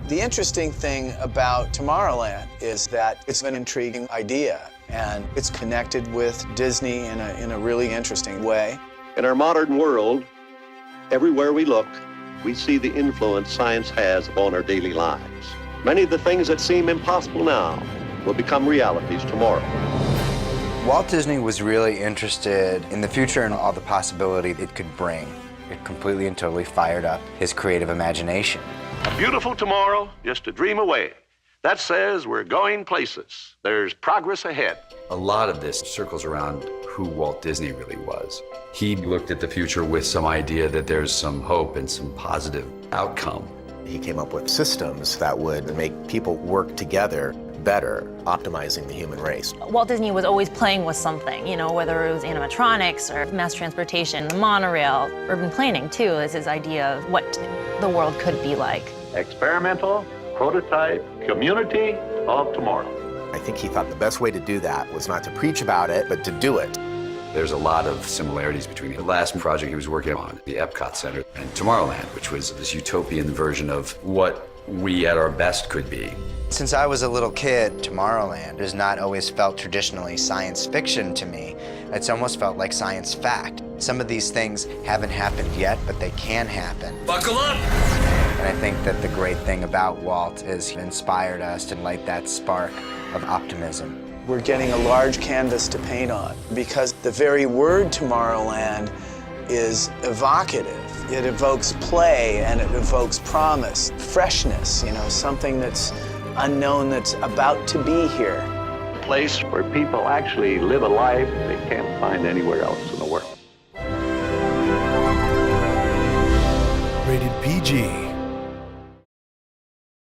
The interesting thing about Tomorrowland is that it's an intriguing idea, and it's connected with Disney in a really interesting way. In our modern world, everywhere we look, we see the influence science has upon our daily lives. Many of the things that seem impossible now will become realities tomorrow. Walt Disney was really interested in the future and all the possibility it could bring. It completely and totally fired up his creative imagination. A beautiful tomorrow, just a dream away. That says we're going places. There's progress ahead. A lot of this circles around who Walt Disney really was. He looked at the future with some idea that there's some hope and some positive outcome. He came up with systems that would make people work together better, optimizing the human race. Walt Disney was always playing with something, you know, whether it was animatronics or mass transportation, the monorail, urban planning too, is his idea of what the world could be like. Experimental, prototype, community of tomorrow. I think he thought the best way to do that was not to preach about it, but to do it. There's a lot of similarities between the last project he was working on, the Epcot Center, and Tomorrowland, which was this utopian version of what we at our best could be. Since I was a little kid, Tomorrowland has not always felt traditionally science fiction to me. It's almost felt like science fact. Some of these things haven't happened yet, but they can happen. Buckle up! And I think that the great thing about Walt is he inspired us to light that spark of optimism. We're getting a large canvas to paint on because the very word Tomorrowland is evocative. It evokes play and it evokes promise, freshness, you know, something that's unknown that's about to be here. A place where people actually live a life they can't find anywhere else in the world. Rated PG.